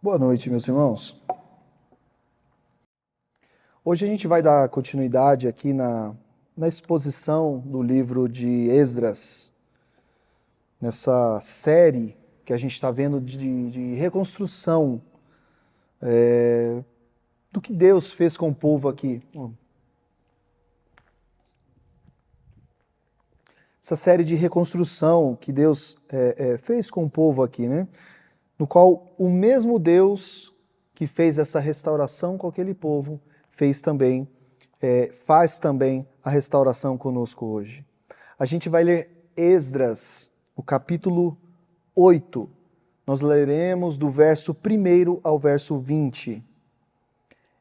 Boa noite, meus irmãos. Hoje a gente vai dar continuidade aqui na exposição do livro de Esdras, nessa série que a gente está vendo de reconstrução do que Deus fez com o povo aqui. Essa série de reconstrução que Deus fez com o povo aqui, né? No qual o mesmo Deus que fez essa restauração com aquele povo faz também a restauração conosco hoje. A gente vai ler Esdras, o capítulo 8. Nós leremos do verso 1 ao verso 20.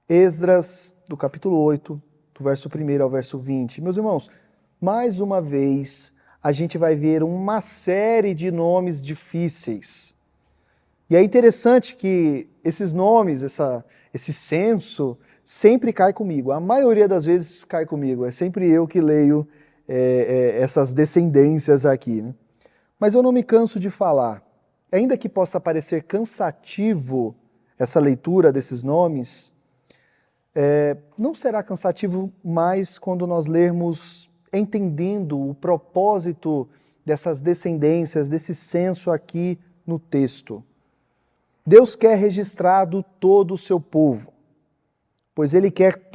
Esdras, do capítulo 8, do verso 1 ao verso 20. Meus irmãos, mais uma vez a gente vai ver uma série de nomes difíceis. E é interessante que esses nomes, esse censo, sempre cai comigo. A maioria das vezes cai comigo. É sempre eu que leio essas descendências aqui, né? Mas eu não me canso de falar. Ainda que possa parecer cansativo essa leitura desses nomes, não será cansativo mais quando nós lermos entendendo o propósito dessas descendências, desse censo aqui no texto. Deus quer registrado todo o seu povo, pois Ele quer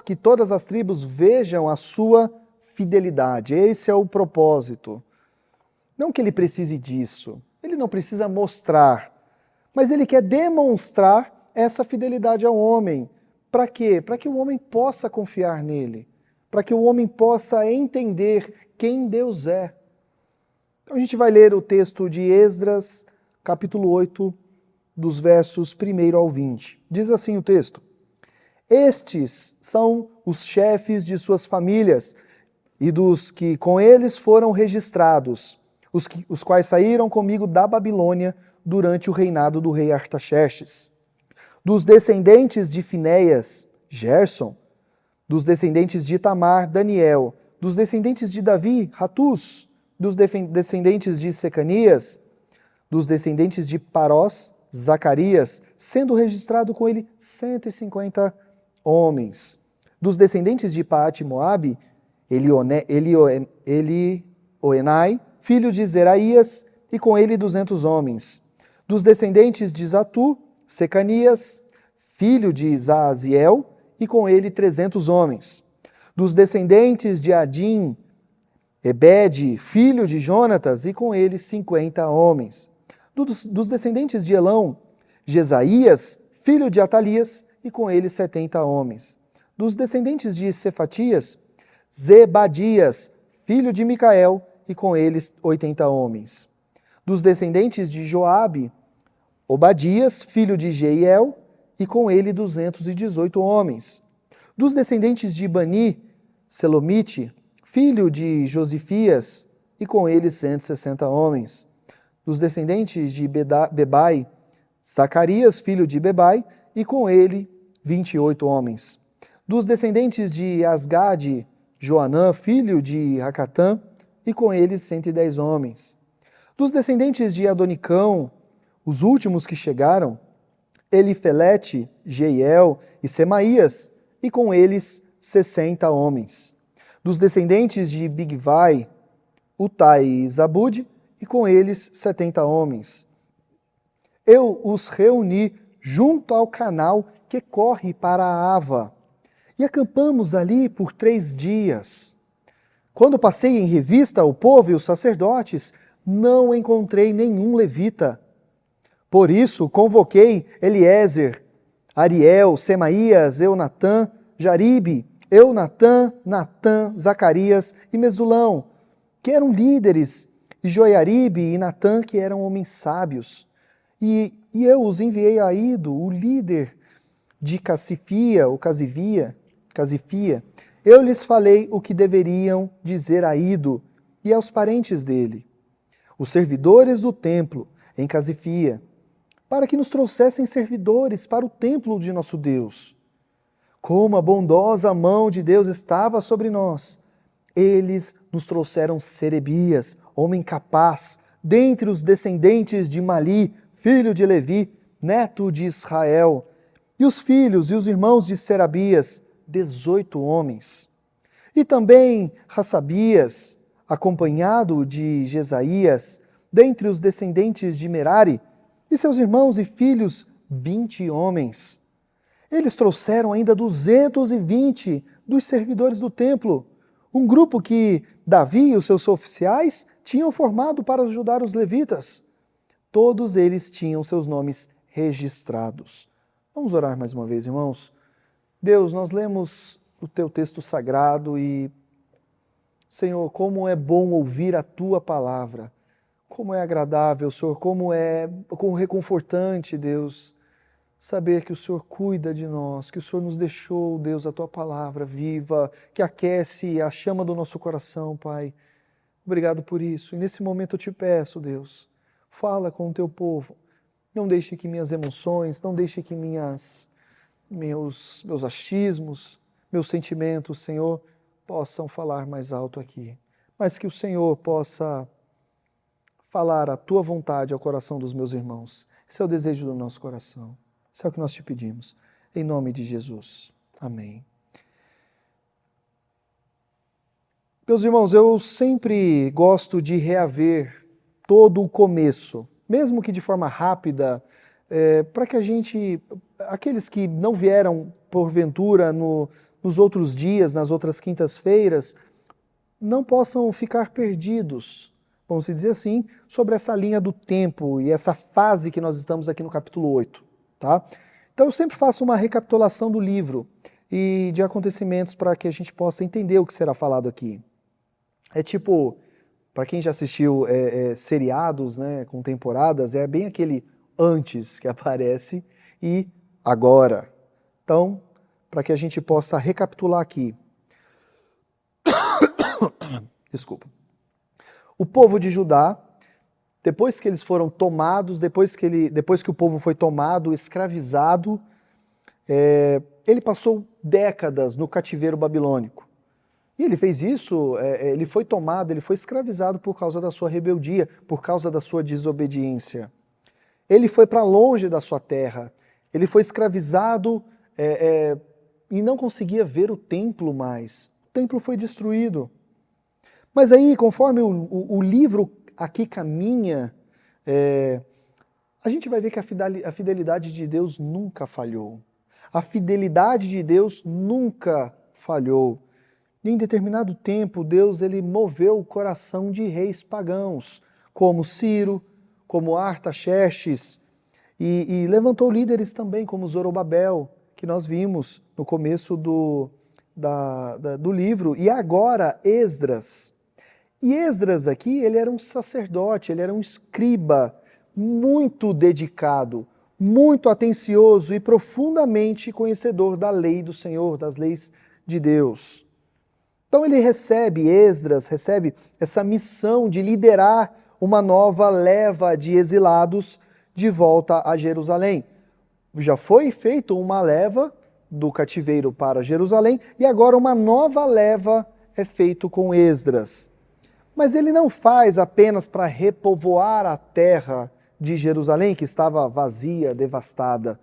que todas as tribos vejam a sua fidelidade. Esse é o propósito. Não que Ele precise disso, Ele não precisa mostrar, mas Ele quer demonstrar essa fidelidade ao homem. Para quê? Para que o homem possa confiar nele, para que o homem possa entender quem Deus é. Então a gente vai ler o texto de Esdras, capítulo 8, dos versos 1 ao 20. Diz assim o texto: Estes são os chefes de suas famílias e dos que com eles foram registrados, os quais saíram comigo da Babilônia durante o reinado do rei Artaxerxes. Dos descendentes de Finéias, Gerson. Dos descendentes de Itamar, Daniel. Dos descendentes de Davi, Ratus. Dos descendentes de Secanias. Dos descendentes de Parós, Zacarias, sendo registrado com ele 150 homens. Dos descendentes de Paate-Moabe, Elioenai, filho de Zeraías, e com ele 200 homens. Dos descendentes de Zatu, Secanias, filho de Zaaziel, e com ele 300 homens. Dos descendentes de Adim, Ebede, filho de Jonatas, e com ele 50 homens. Dos descendentes de Elão, Jesaías, filho de Atalias, e com ele 70 homens. Dos descendentes de Cefatias, Zebadias, filho de Micael, e com eles 80 homens. Dos descendentes de Joabe, Obadias, filho de Jeiel, e com ele 218 homens. Dos descendentes de Bani, Selomite, filho de Josifias, e com ele 160 homens. Dos descendentes de Bebai, Zacarias, filho de Bebai, e com ele 28 homens. Dos descendentes de Asgade, Joanã, filho de Racatã, e com ele 110 homens. Dos descendentes de Adonicão, os últimos que chegaram, Elifelete, Jeiel e Semaías, e com eles 60 homens. Dos descendentes de Bigvai, Utai e Zabude, e com eles 70 homens. Eu os reuni junto ao canal que corre para a Ava, e acampamos ali por 3 dias. Quando passei em revista o povo e os sacerdotes, não encontrei nenhum levita. Por isso convoquei Eliezer, Ariel, Semaías, Eunatã, Jaribe, Eunatã, Natã, Zacarias e Mesulão, que eram líderes, e Joiaribe e Natã, que eram homens sábios. E eu os enviei a Ido, o líder de Casifia. Eu lhes falei o que deveriam dizer a Ido e aos parentes dele, os servidores do templo em Casifia, para que nos trouxessem servidores para o templo de nosso Deus. Como a bondosa mão de Deus estava sobre nós, eles nos trouxeram Serebias, homem capaz, dentre os descendentes de Mali, filho de Levi, neto de Israel, e os filhos e os irmãos de Serabias, 18 homens. E também Hassabias, acompanhado de Jesaías, dentre os descendentes de Merari, e seus irmãos e filhos, 20 homens. Eles trouxeram ainda 220 dos servidores do templo, um grupo que Davi e os seus oficiais tinham formado para ajudar os levitas. Todos eles tinham seus nomes registrados. Vamos orar mais uma vez, irmãos. Deus, nós lemos o teu texto sagrado e, Senhor, como é bom ouvir a tua palavra, como é agradável, Senhor, como reconfortante, Deus, saber que o Senhor cuida de nós, que o Senhor nos deixou, Deus, a tua palavra viva, que aquece a chama do nosso coração, Pai. Obrigado por isso. E nesse momento eu te peço, Deus, fala com o teu povo. Não deixe que minhas emoções, não deixe que meus achismos, meus sentimentos, Senhor, possam falar mais alto aqui. Mas que o Senhor possa falar a tua vontade ao coração dos meus irmãos. Esse é o desejo do nosso coração. Isso é o que nós te pedimos. Em nome de Jesus. Amém. Meus irmãos, eu sempre gosto de reaver todo o começo, mesmo que de forma rápida, para que aqueles que não vieram porventura nos outros dias, nas outras quintas-feiras, não possam ficar perdidos, vamos dizer assim, sobre essa linha do tempo e essa fase que nós estamos aqui no capítulo 8. Tá? Então eu sempre faço uma recapitulação do livro e de acontecimentos para que a gente possa entender o que será falado aqui. É tipo, para quem já assistiu seriados, né, com temporadas, é bem aquele antes que aparece e agora. Então, para que a gente possa recapitular aqui. Desculpa. O povo de Judá, depois que eles foram tomados, depois que o povo foi tomado, escravizado, ele passou décadas no cativeiro babilônico. E ele fez isso, ele foi tomado, ele foi escravizado por causa da sua rebeldia, por causa da sua desobediência. Ele foi para longe da sua terra, ele foi escravizado e não conseguia ver o templo mais. O templo foi destruído. Mas aí, conforme o livro aqui caminha, a gente vai ver que a fidelidade de Deus nunca falhou. A fidelidade de Deus nunca falhou. E em determinado tempo, Deus ele moveu o coração de reis pagãos, como Ciro, como Artaxerxes, e levantou líderes também, como Zorobabel, que nós vimos no começo do livro, e agora Esdras. E Esdras aqui, ele era um sacerdote, ele era um escriba muito dedicado, muito atencioso e profundamente conhecedor da lei do Senhor, das leis de Deus. Então Esdras recebe essa missão de liderar uma nova leva de exilados de volta a Jerusalém. Já foi feita uma leva do cativeiro para Jerusalém e agora uma nova leva é feita com Esdras. Mas ele não faz apenas para repovoar a terra de Jerusalém, que estava vazia, devastada.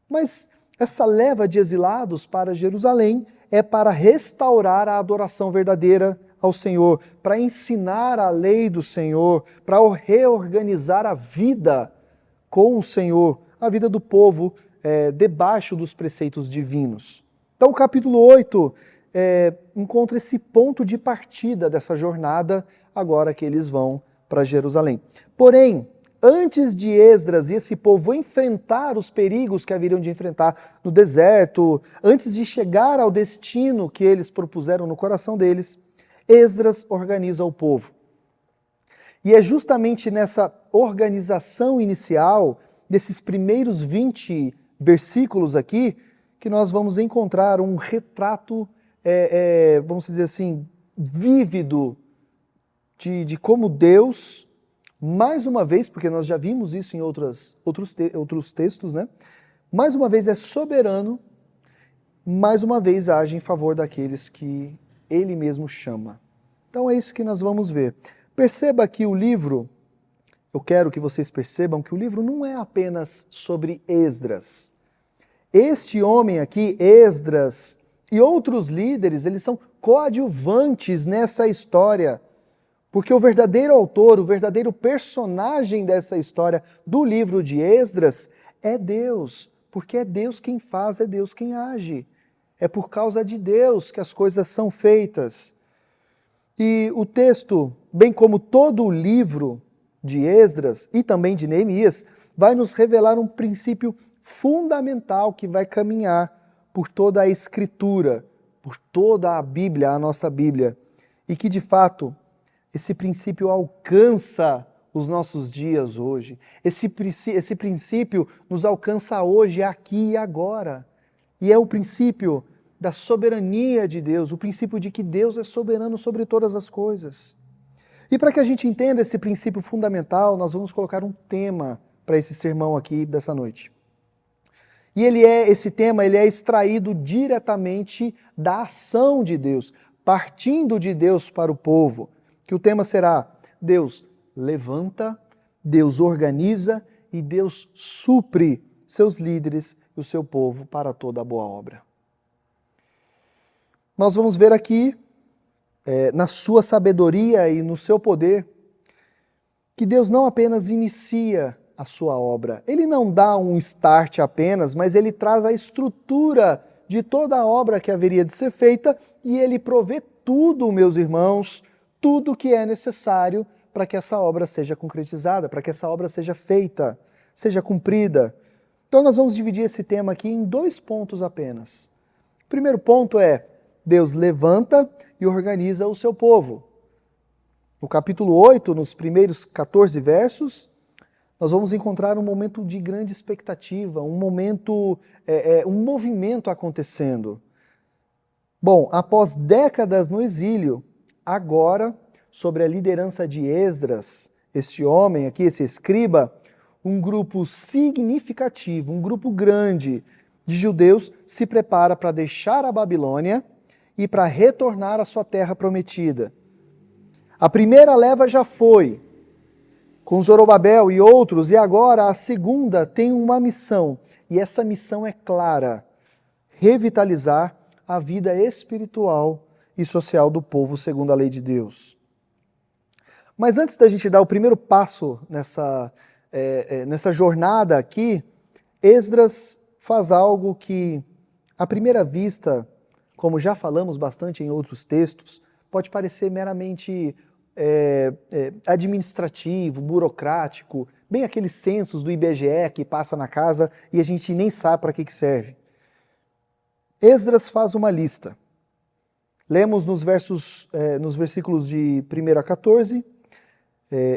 Mas essa leva de exilados para Jerusalém é para restaurar a adoração verdadeira ao Senhor, para ensinar a lei do Senhor, para reorganizar a vida com o Senhor, a vida do povo debaixo dos preceitos divinos. Então o capítulo 8 encontra esse ponto de partida dessa jornada, agora que eles vão para Jerusalém. Porém, antes de Esdras e esse povo enfrentar os perigos que haveriam de enfrentar no deserto, antes de chegar ao destino que eles propuseram no coração deles, Esdras organiza o povo. E é justamente nessa organização inicial, desses primeiros 20 versículos aqui, que nós vamos encontrar um retrato, vamos dizer assim, vívido de como Deus, mais uma vez, porque nós já vimos isso em outros textos, né? Mais uma vez é soberano, mais uma vez age em favor daqueles que ele mesmo chama. Então é isso que nós vamos ver. Perceba que o livro, eu quero que vocês percebam que o livro não é apenas sobre Esdras. Este homem aqui, Esdras, e outros líderes, eles são coadjuvantes nessa história. Porque o verdadeiro autor, o verdadeiro personagem dessa história do livro de Esdras é Deus. Porque é Deus quem faz, é Deus quem age. É por causa de Deus que as coisas são feitas. E o texto, bem como todo o livro de Esdras e também de Neemias, vai nos revelar um princípio fundamental que vai caminhar por toda a Escritura, por toda a Bíblia, a nossa Bíblia, e que de fato esse princípio alcança os nossos dias hoje. Esse princípio nos alcança hoje, aqui e agora. E é o princípio da soberania de Deus, o princípio de que Deus é soberano sobre todas as coisas. E para que a gente entenda esse princípio fundamental, nós vamos colocar um tema para esse sermão aqui dessa noite. E esse tema é extraído diretamente da ação de Deus, partindo de Deus para o povo, que o tema será: Deus levanta, Deus organiza e Deus supre seus líderes e o seu povo para toda a boa obra. Nós vamos ver aqui, na sua sabedoria e no seu poder, que Deus não apenas inicia a sua obra, Ele não dá um start apenas, mas Ele traz a estrutura de toda a obra que haveria de ser feita e Ele provê tudo, meus irmãos, tudo que é necessário para que essa obra seja concretizada, para que essa obra seja feita, seja cumprida. Então nós vamos dividir esse tema aqui em 2 pontos apenas. O primeiro ponto é: Deus levanta e organiza o seu povo. No capítulo 8, nos primeiros 14 versos, nós vamos encontrar um momento de grande expectativa, um movimento acontecendo. Bom, após décadas no exílio, agora, sobre a liderança de Esdras, este homem aqui, esse escriba, um grupo significativo, um grupo grande de judeus se prepara para deixar a Babilônia e para retornar à sua terra prometida. A primeira leva já foi, com Zorobabel e outros, e agora a segunda tem uma missão, e essa missão é clara: revitalizar a vida espiritual e social do povo segundo a lei de Deus. Mas antes da gente dar o primeiro passo nessa jornada aqui, Esdras faz algo que, à primeira vista, como já falamos bastante em outros textos, pode parecer meramente administrativo, burocrático, bem aqueles censos do IBGE que passa na casa e a gente nem sabe para que serve. Esdras faz uma lista. Lemos nos versículos de 1 a 14,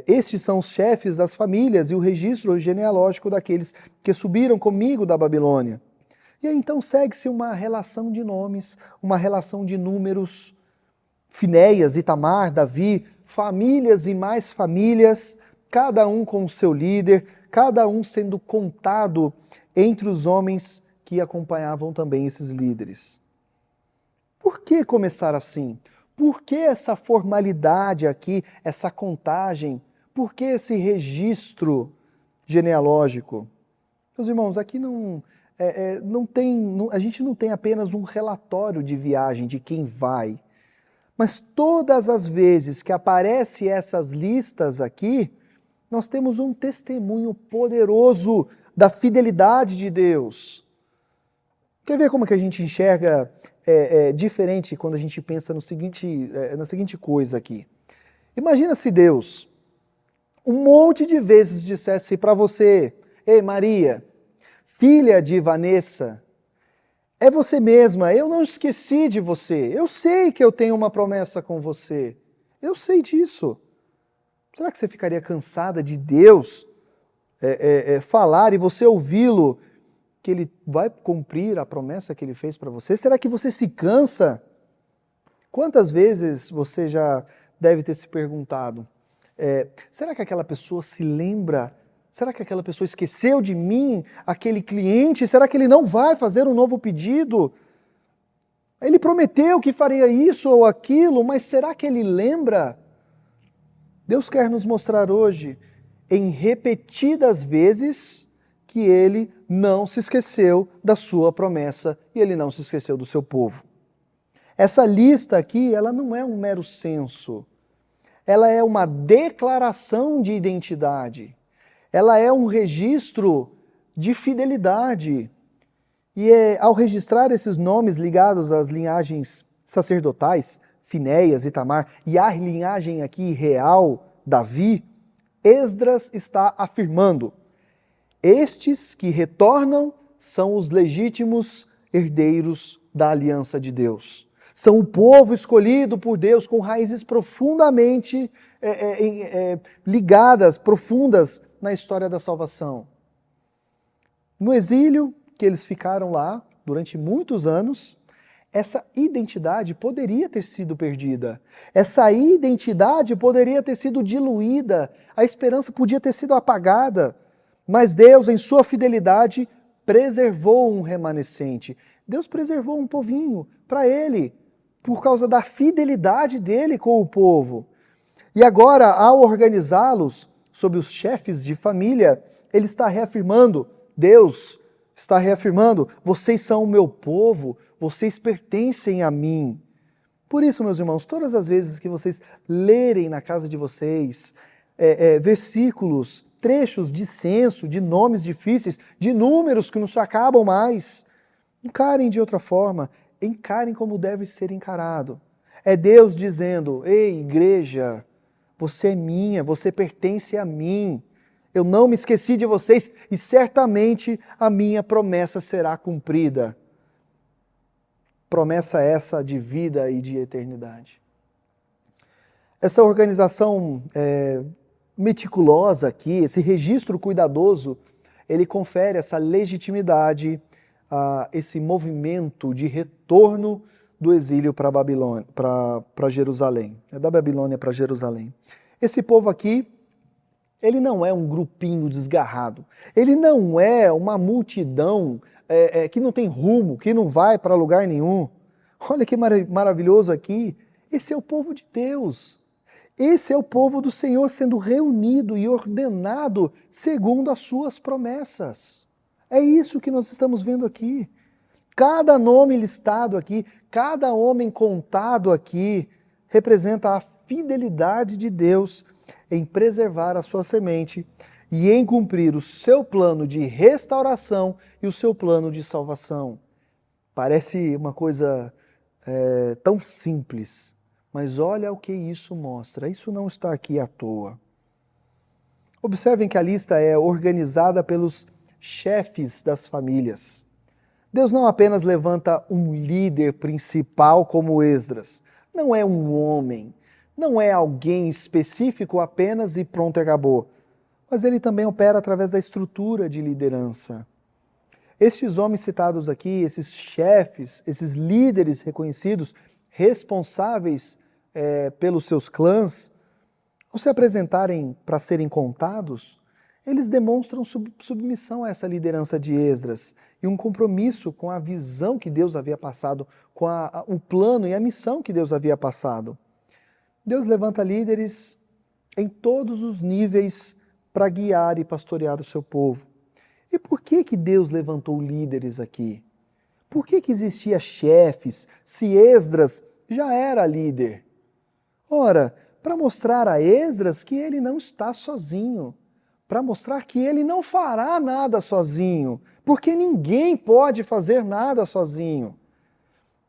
estes são os chefes das famílias e o registro genealógico daqueles que subiram comigo da Babilônia. E aí então segue-se uma relação de nomes, uma relação de números: Finéias, Itamar, Davi, famílias e mais famílias, cada um com o seu líder, cada um sendo contado entre os homens que acompanhavam também esses líderes. Por que começar assim? Por que essa formalidade aqui, essa contagem? Por que esse registro genealógico? Meus irmãos, aqui a gente não tem apenas um relatório de viagem de quem vai, mas todas as vezes que aparecem essas listas aqui, nós temos um testemunho poderoso da fidelidade de Deus. Quer ver como que a gente enxerga diferente quando a gente pensa na seguinte coisa aqui? Imagina se Deus, um monte de vezes dissesse para você: ei Maria, filha de Vanessa, é você mesma, eu não esqueci de você, eu sei que eu tenho uma promessa com você, eu sei disso. Será que você ficaria cansada de Deus falar e você ouvi-lo, que Ele vai cumprir a promessa que Ele fez para você? Será que você se cansa? Quantas vezes você já deve ter se perguntado, será que aquela pessoa se lembra? Será que aquela pessoa esqueceu de mim? Aquele cliente, será que ele não vai fazer um novo pedido? Ele prometeu que faria isso ou aquilo, mas será que ele lembra? Deus quer nos mostrar hoje em repetidas vezes que ele não se esqueceu da sua promessa e ele não se esqueceu do seu povo. Essa lista aqui, ela não é um mero censo. Ela é uma declaração de identidade. Ela é um registro de fidelidade. E ao registrar esses nomes ligados às linhagens sacerdotais, Finéias e Itamar, e à linhagem aqui real, Davi, Esdras está afirmando: estes que retornam são os legítimos herdeiros da aliança de Deus. São o povo escolhido por Deus com raízes profundamente ligadas, profundas na história da salvação. No exílio, que eles ficaram lá durante muitos anos, essa identidade poderia ter sido perdida. Essa identidade poderia ter sido diluída. A esperança podia ter sido apagada. Mas Deus, em sua fidelidade, preservou um remanescente. Deus preservou um povinho para ele, por causa da fidelidade dele com o povo. E agora, ao organizá-los sob os chefes de família, ele está reafirmando, Deus está reafirmando, vocês são o meu povo, vocês pertencem a mim. Por isso, meus irmãos, todas as vezes que vocês lerem na casa de vocês versículos, trechos de censo, de nomes difíceis, de números que não se acabam mais, encarem de outra forma, encarem como deve ser encarado. É Deus dizendo, ei, igreja, você é minha, você pertence a mim. Eu não me esqueci de vocês e certamente a minha promessa será cumprida. Promessa essa de vida e de eternidade. Essa organização meticulosa aqui, esse registro cuidadoso, ele confere essa legitimidade a esse movimento de retorno do exílio para Babilônia, para Jerusalém. É da Babilônia para Jerusalém. Esse povo aqui, ele não é um grupinho desgarrado. Ele não é uma multidão que não tem rumo, que não vai para lugar nenhum. Olha que maravilhoso aqui. Esse é o povo de Deus. Esse é o povo do Senhor sendo reunido e ordenado segundo as suas promessas. É isso que nós estamos vendo aqui. Cada nome listado aqui, cada homem contado aqui, representa a fidelidade de Deus em preservar a sua semente e em cumprir o seu plano de restauração e o seu plano de salvação. Parece uma coisa tão simples, mas olha o que isso mostra. Isso não está aqui à toa. Observem que a lista é organizada pelos chefes das famílias. Deus não apenas levanta um líder principal como Esdras. Não é um homem, não é alguém específico apenas e pronto, acabou. Mas ele também opera através da estrutura de liderança. Estes homens citados aqui, esses chefes, esses líderes reconhecidos, responsáveis pelos seus clãs, ao se apresentarem para serem contados, eles demonstram submissão a essa liderança de Esdras e um compromisso com a visão que Deus havia passado, com o plano e a missão que Deus havia passado. Deus levanta líderes em todos os níveis para guiar e pastorear o seu povo. E por que Deus levantou líderes aqui? Por que existia chefes se Esdras já era líder? Ora, para mostrar a Esdras que ele não está sozinho, para mostrar que ele não fará nada sozinho, porque ninguém pode fazer nada sozinho.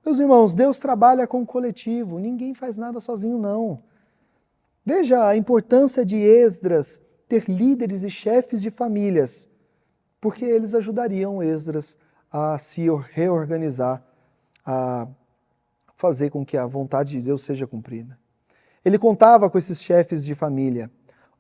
Meus irmãos, Deus trabalha com o coletivo, ninguém faz nada sozinho não. Veja a importância de Esdras ter líderes e chefes de famílias, porque eles ajudariam Esdras a se reorganizar, a fazer com que a vontade de Deus seja cumprida. Ele contava com esses chefes de família,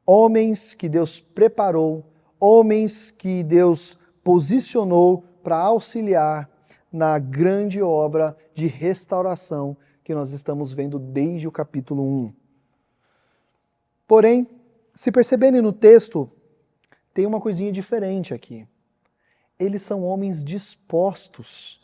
homens que Deus preparou, homens que Deus posicionou para auxiliar na grande obra de restauração que nós estamos vendo desde o capítulo 1. Porém, se perceberem no texto, tem uma coisinha diferente aqui. Eles são homens dispostos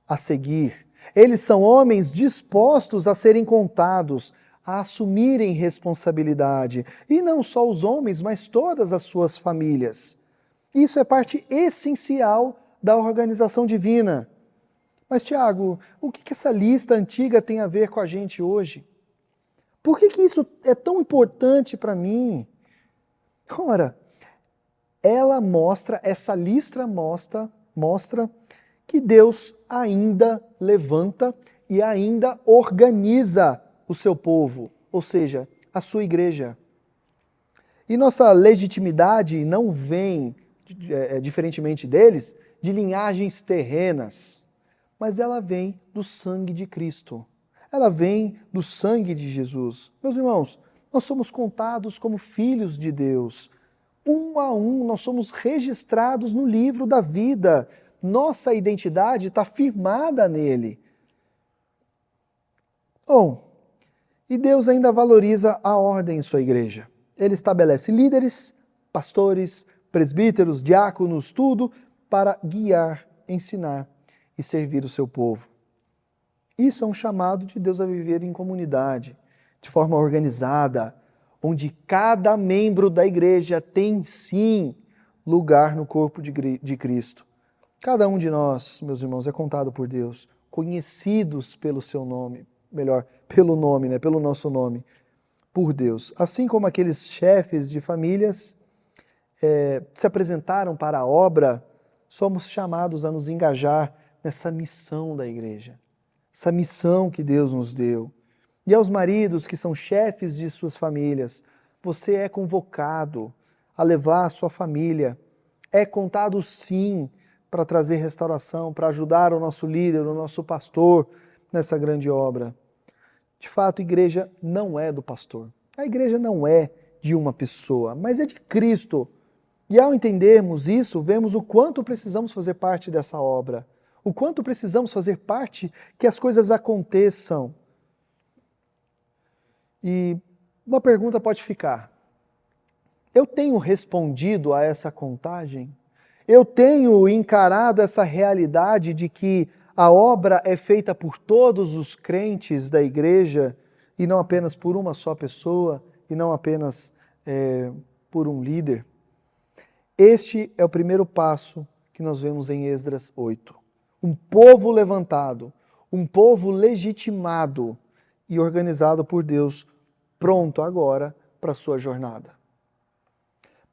a seguir. Eles são homens dispostos a serem contados, a assumirem responsabilidade. E não só os homens, mas todas as suas famílias. Isso é parte essencial da organização divina. Mas, Tiago, o que essa lista antiga tem a ver com a gente hoje? Por que isso é tão importante para mim? Ora, essa lista mostra que Deus ainda levanta e ainda organiza o seu povo, ou seja, a sua igreja. E nossa legitimidade não vem, diferentemente deles, de linhagens terrenas, mas ela vem do sangue de Cristo. Ela vem do sangue de Jesus. Meus irmãos, nós somos contados como filhos de Deus. Um a um, nós somos registrados no livro da vida. Nossa identidade está firmada nele. Bom, e Deus ainda valoriza a ordem em sua igreja. Ele estabelece líderes, pastores, presbíteros, diáconos, tudo para guiar, ensinar e servir o seu povo. Isso é um chamado de Deus a viver em comunidade, de forma organizada, onde cada membro da igreja tem sim lugar no corpo de Cristo. Cada um de nós, meus irmãos, é contado por Deus, conhecidos pelo seu nome, melhor, pelo nome, né, pelo nosso nome, por Deus. Assim como aqueles chefes de famílias se apresentaram para a obra, somos chamados a nos engajar nessa missão da igreja, essa missão que Deus nos deu. E aos maridos que são chefes de suas famílias, você é convocado a levar a sua família. É contado sim para trazer restauração, para ajudar o nosso líder, o nosso pastor nessa grande obra. De fato, a igreja não é do pastor. A igreja não é de uma pessoa, mas é de Cristo. E ao entendermos isso, vemos o quanto precisamos fazer parte dessa obra. O quanto precisamos fazer parte que as coisas aconteçam. E uma pergunta pode ficar: eu tenho respondido a essa contagem? Eu tenho encarado essa realidade de que a obra é feita por todos os crentes da igreja e não apenas por uma só pessoa e não apenas por um líder? Este é o primeiro passo que nós vemos em Esdras 8. Um povo levantado, um povo legitimado e organizado por Deus, pronto agora para a sua jornada.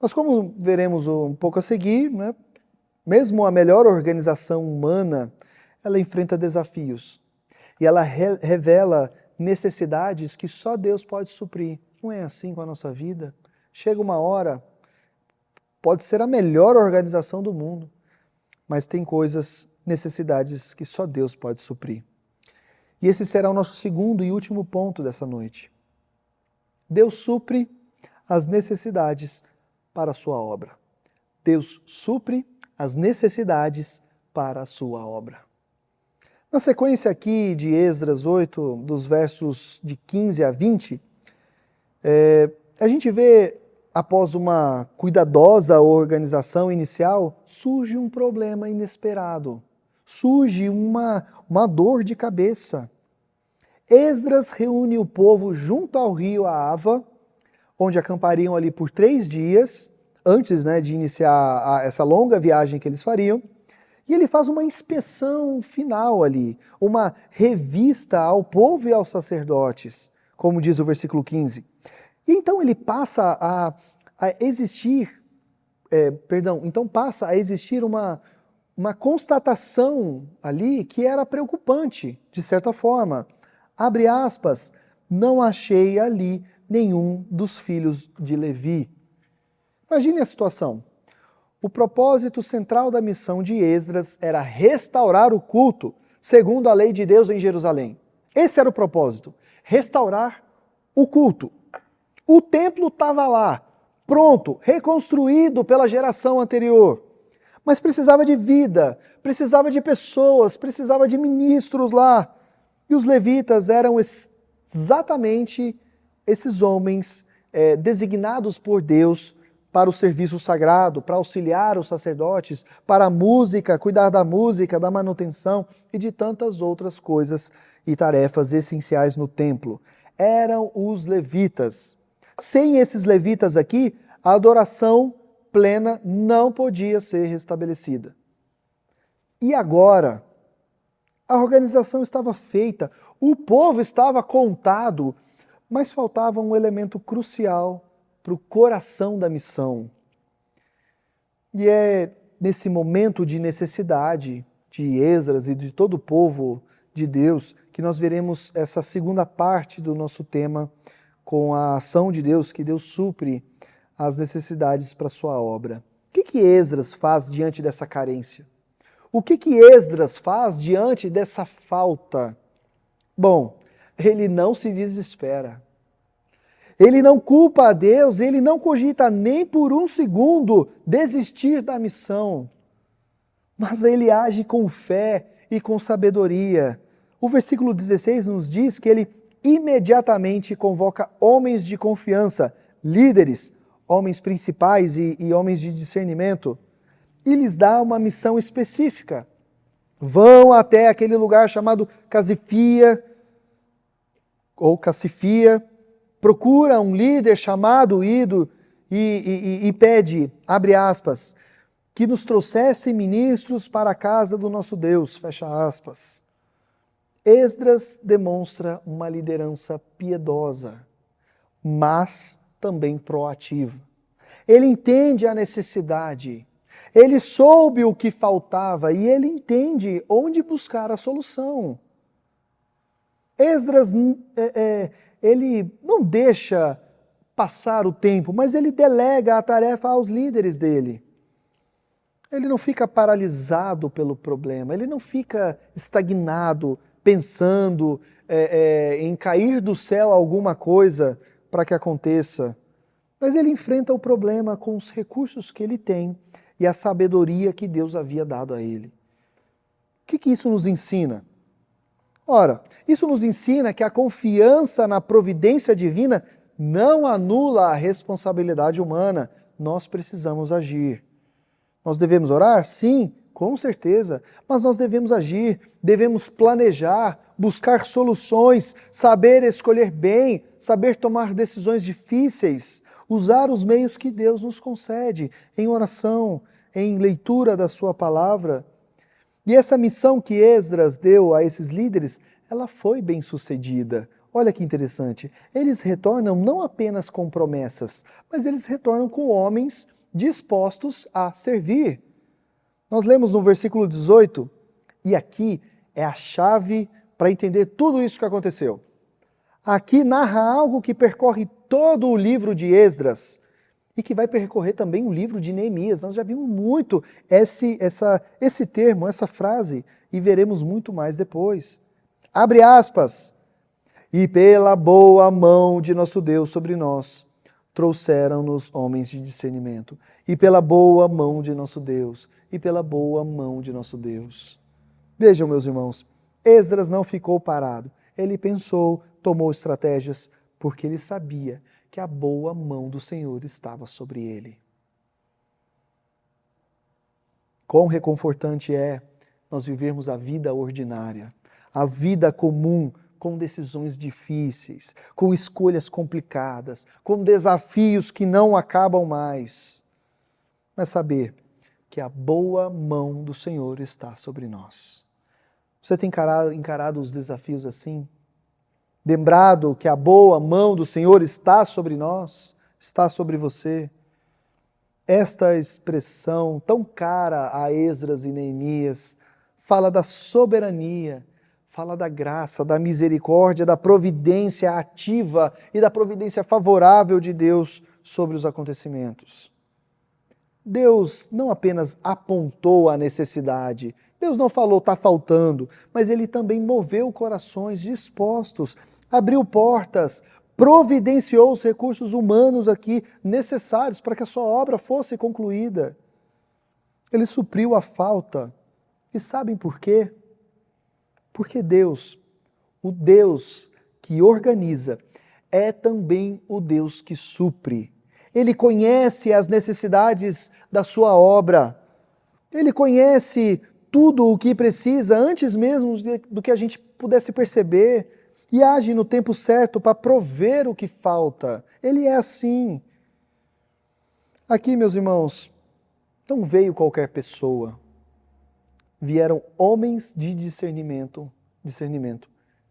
Mas como veremos um pouco a seguir, né, mesmo a melhor organização humana, ela enfrenta desafios. E ela revela necessidades que só Deus pode suprir. Não é assim com a nossa vida? Chega uma hora, pode ser a melhor organização do mundo, mas tem coisas, necessidades que só Deus pode suprir. E esse será o nosso segundo e último ponto dessa noite. Deus supre as necessidades para a sua obra. Deus supre as necessidades para a sua obra. Na sequência aqui de Esdras 8, dos versos de 15 a 20, a gente vê, após uma cuidadosa organização inicial, surge um problema inesperado. Surge uma dor de cabeça. Esdras reúne o povo junto ao rio Ahava, onde acampariam ali por 3 dias, antes de iniciar essa longa viagem que eles fariam, e ele faz uma inspeção final ali, uma revista ao povo e aos sacerdotes, como diz o versículo 15. E então ele passa a existir uma constatação ali que era preocupante, de certa forma. Abre aspas, não achei ali nenhum dos filhos de Levi. Imagine a situação. O propósito central da missão de Esdras era restaurar o culto, segundo a lei de Deus em Jerusalém. Esse era o propósito, restaurar o culto. O templo estava lá, pronto, reconstruído pela geração anterior. Mas precisava de vida, precisava de pessoas, precisava de ministros lá. E os levitas eram exatamente esses homens designados por Deus para o serviço sagrado, para auxiliar os sacerdotes, para a música, cuidar da música, da manutenção e de tantas outras coisas e tarefas essenciais no templo. eram os levitas. Sem esses levitas aqui, a adoração plena não podia ser restabelecida. E agora, a organização estava feita, o povo estava contado, mas faltava um elemento crucial para o coração da missão. E é nesse momento de necessidade de Esdras e de todo o povo de Deus que nós veremos essa segunda parte do nosso tema com a ação de Deus, que Deus supre as necessidades para a sua obra. O que Esdras faz diante dessa carência? O que Esdras faz diante dessa falta? Bom, ele não se desespera. Ele não culpa a Deus, ele não cogita nem por um segundo desistir da missão. Mas ele age com fé e com sabedoria. O versículo 16 nos diz que ele imediatamente convoca homens de confiança, líderes, homens principais e homens de discernimento, e lhes dá uma missão específica. Vão até aquele lugar chamado Casifia, ou Cacifia, procura um líder chamado Ido e pede, abre aspas, que nos trouxesse ministros para a casa do nosso Deus, fecha aspas. Esdras demonstra uma liderança piedosa, mas também proativa. Ele entende a necessidade, ele soube o que faltava e ele entende onde buscar a solução. Esdras, ele não deixa passar o tempo, mas ele delega a tarefa aos líderes dele. Ele não fica paralisado pelo problema, ele não fica estagnado, pensando em cair do céu alguma coisa para que aconteça. Mas ele enfrenta o problema com os recursos que ele tem e a sabedoria que Deus havia dado a ele. O que isso nos ensina? Ora, isso nos ensina que a confiança na providência divina não anula a responsabilidade humana. Nós precisamos agir. Nós devemos orar? Sim, com certeza. Mas nós devemos agir, devemos planejar, buscar soluções, saber escolher bem, saber tomar decisões difíceis, usar os meios que Deus nos concede em oração, em leitura da sua palavra. E essa missão que Esdras deu a esses líderes, ela foi bem sucedida. Olha que interessante. Eles retornam não apenas com promessas, mas eles retornam com homens dispostos a servir. Nós lemos no versículo 18, e aqui é a chave para entender tudo isso que aconteceu. Aqui narra algo que percorre todo o livro de Esdras e que vai percorrer também o livro de Neemias. Nós já vimos muito esse termo, essa frase, e veremos muito mais depois. Abre aspas. E pela boa mão de nosso Deus sobre nós, trouxeram-nos homens de discernimento. E pela boa mão de nosso Deus, e pela boa mão de nosso Deus. Vejam, meus irmãos, Esdras não ficou parado. Ele pensou, tomou estratégias, porque ele sabia que a boa mão do Senhor estava sobre ele. Quão reconfortante é nós vivermos a vida ordinária, a vida comum, com decisões difíceis, com escolhas complicadas, com desafios que não acabam mais. Mas saber que a boa mão do Senhor está sobre nós. Você tem encarado os desafios assim? Lembrado que a boa mão do Senhor está sobre nós, está sobre você? Esta expressão tão cara a Esdras e Neemias fala da soberania, fala da graça, da misericórdia, da providência ativa e da providência favorável de Deus sobre os acontecimentos. Deus não apenas apontou a necessidade, Deus não falou está faltando, mas Ele também moveu corações dispostos, abriu portas, providenciou os recursos humanos aqui necessários para que a sua obra fosse concluída. Ele supriu a falta. E sabem por quê? Porque Deus, o Deus que organiza, é também o Deus que supre. Ele conhece as necessidades da sua obra. Ele conhece tudo o que precisa antes mesmo do que a gente pudesse perceber. e age no tempo certo para prover o que falta. Ele é assim. Aqui, meus irmãos, não veio qualquer pessoa. Vieram homens de discernimento.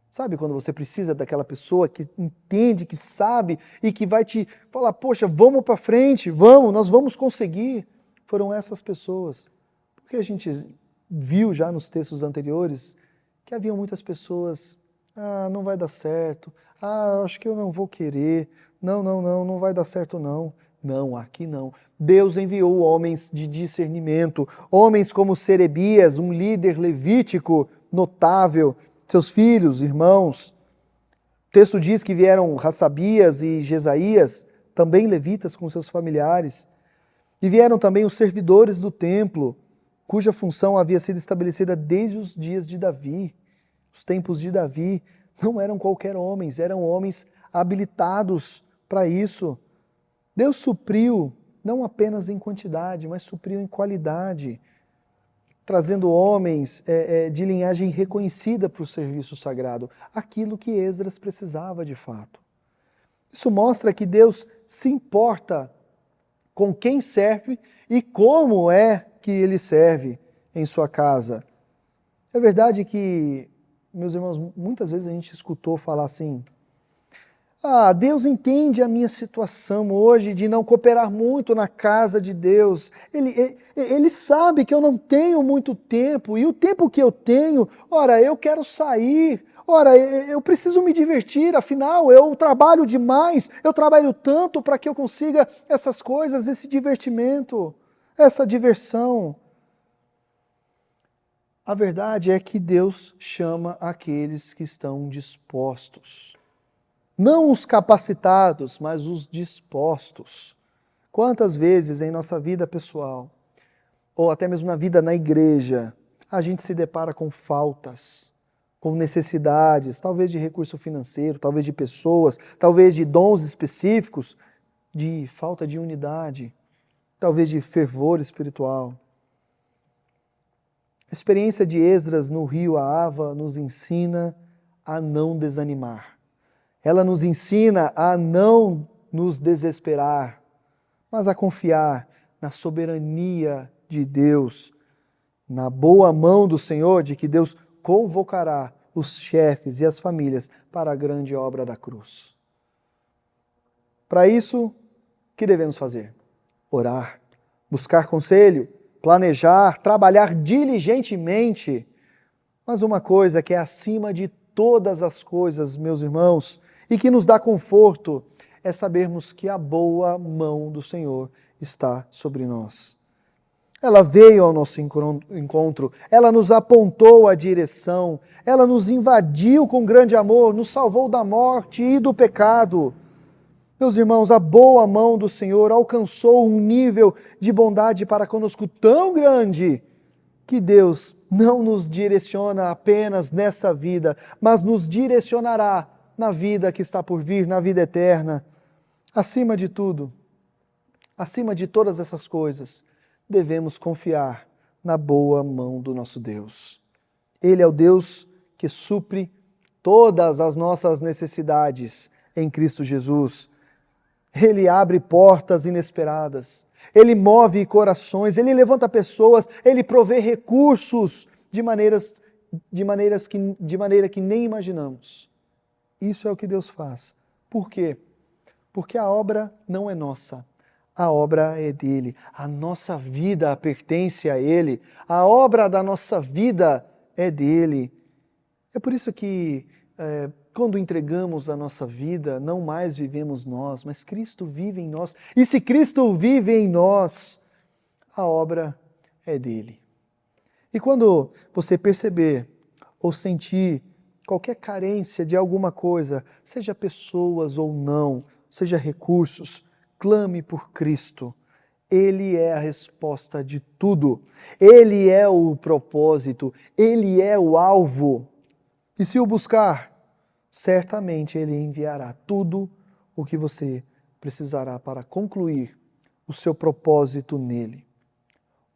Sabe quando você precisa daquela pessoa que entende, que sabe e que vai te falar, poxa, vamos para frente, vamos, nós vamos conseguir. Foram essas pessoas. Porque a gente viu já nos textos anteriores que haviam muitas pessoas, não vai dar certo, acho que eu não vou querer, não vai dar certo não. Não, aqui não. Deus enviou homens de discernimento, homens como Serebias, um líder levítico notável, seus filhos, irmãos. O texto diz que vieram Rassabias e Jesaías, também levitas com seus familiares. E vieram também os servidores do templo, cuja função havia sido estabelecida desde os dias de Davi. Os tempos de Davi não eram qualquer homens, eram homens habilitados para isso. Deus supriu, não apenas em quantidade, mas supriu em qualidade, trazendo homens de linhagem reconhecida para o serviço sagrado, aquilo que Esdras precisava de fato. Isso mostra que Deus se importa com quem serve e como é que ele serve em sua casa. É verdade que, meus irmãos, muitas vezes a gente escutou falar assim, Deus entende a minha situação hoje de não cooperar muito na casa de Deus. Ele sabe que eu não tenho muito tempo, e o tempo que eu tenho, eu quero sair, eu preciso me divertir, afinal eu trabalho demais, eu trabalho tanto para que eu consiga essas coisas, esse divertimento, essa diversão. A verdade é que Deus chama aqueles que estão dispostos. Não os capacitados, mas os dispostos. Quantas vezes em nossa vida pessoal, ou até mesmo na vida na igreja, a gente se depara com faltas, com necessidades, talvez de recurso financeiro, talvez de pessoas, talvez de dons específicos, de falta de unidade, talvez de fervor espiritual. A experiência de Esdras no rio Ahava nos ensina a não desanimar. Ela nos ensina a não nos desesperar, mas a confiar na soberania de Deus, na boa mão do Senhor, de que Deus convocará os chefes e as famílias para a grande obra da cruz. Para isso, o que devemos fazer? Orar, buscar conselho, planejar, trabalhar diligentemente. Mas uma coisa que é acima de todas as coisas, meus irmãos, e que nos dá conforto, é sabermos que a boa mão do Senhor está sobre nós. Ela veio ao nosso encontro, ela nos apontou a direção, ela nos invadiu com grande amor, nos salvou da morte e do pecado. Meus irmãos, a boa mão do Senhor alcançou um nível de bondade para conosco tão grande que Deus não nos direciona apenas nessa vida, mas nos direcionará na vida que está por vir, na vida eterna. Acima de tudo, acima de todas essas coisas, devemos confiar na boa mão do nosso Deus. Ele é o Deus que supre todas as nossas necessidades em Cristo Jesus. Ele abre portas inesperadas, Ele move corações, Ele levanta pessoas, Ele provê recursos de maneira que nem imaginamos. Isso é o que Deus faz. Por quê? Porque a obra não é nossa, a obra é dele. A nossa vida pertence a Ele, a obra da nossa vida é dele. É por isso que quando entregamos a nossa vida, não mais vivemos nós, mas Cristo vive em nós. E se Cristo vive em nós, a obra é dele. E quando você perceber ou sentir qualquer carência de alguma coisa, seja pessoas ou não, seja recursos, clame por Cristo. Ele é a resposta de tudo. Ele é o propósito, Ele é o alvo. E se o buscar, certamente Ele enviará tudo o que você precisará para concluir o seu propósito nele.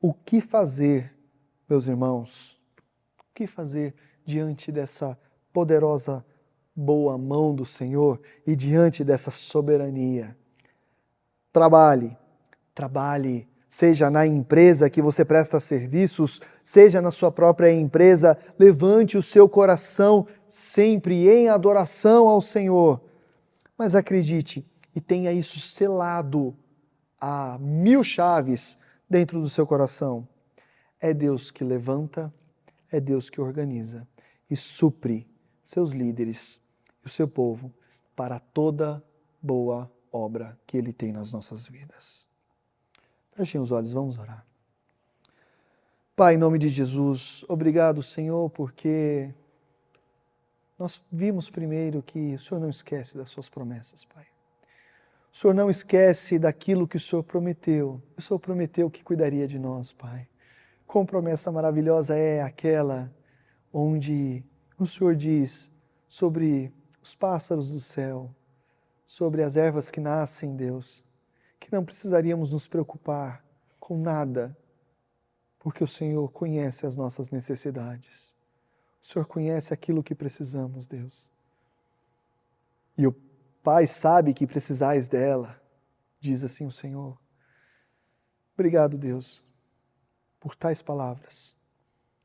O que fazer, meus irmãos? O que fazer diante dessa poderosa boa mão do Senhor e diante dessa soberania. Trabalhe, seja na empresa que você presta serviços, seja na sua própria empresa, levante o seu coração sempre em adoração ao Senhor. Mas acredite e tenha isso selado a 1000 chaves dentro do seu coração. É Deus que levanta, é Deus que organiza e supre seus líderes e o seu povo para toda boa obra que Ele tem nas nossas vidas. Fechem os olhos, vamos orar. Pai, em nome de Jesus, obrigado, Senhor, porque nós vimos primeiro que o Senhor não esquece das suas promessas, Pai. O Senhor não esquece daquilo que o Senhor prometeu. O Senhor prometeu que cuidaria de nós, Pai. Quão promessa maravilhosa é aquela onde o Senhor diz sobre os pássaros do céu, sobre as ervas que nascem, Deus, que não precisaríamos nos preocupar com nada, porque o Senhor conhece as nossas necessidades. O Senhor conhece aquilo que precisamos, Deus. E o Pai sabe que precisais dela, diz assim o Senhor. Obrigado, Deus, por tais palavras.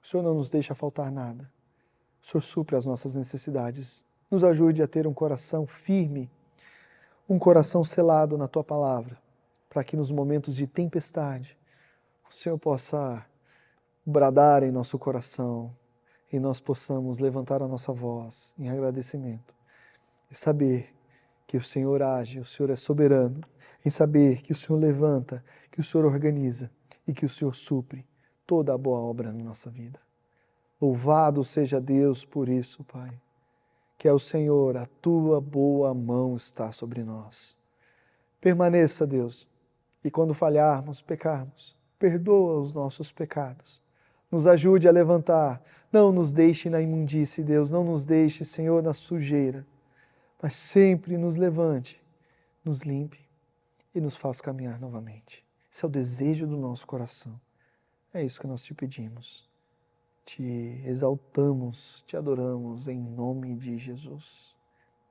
O Senhor não nos deixa faltar nada. O Senhor supre as nossas necessidades. Nos ajude a ter um coração firme, um coração selado na Tua palavra, para que nos momentos de tempestade o Senhor possa bradar em nosso coração e nós possamos levantar a nossa voz em agradecimento e saber que o Senhor age, o Senhor é soberano, em saber que o Senhor levanta, que o Senhor organiza e que o Senhor supre toda a boa obra na nossa vida. Louvado seja Deus por isso, Pai, que é o Senhor, a Tua boa mão está sobre nós. Permaneça, Deus, e quando falharmos, pecarmos, perdoa os nossos pecados. Nos ajude a levantar, não nos deixe na imundície, Deus, não nos deixe, Senhor, na sujeira, mas sempre nos levante, nos limpe e nos faça caminhar novamente. Esse é o desejo do nosso coração. É isso que nós te pedimos. Te exaltamos, te adoramos em nome de Jesus.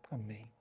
Amém.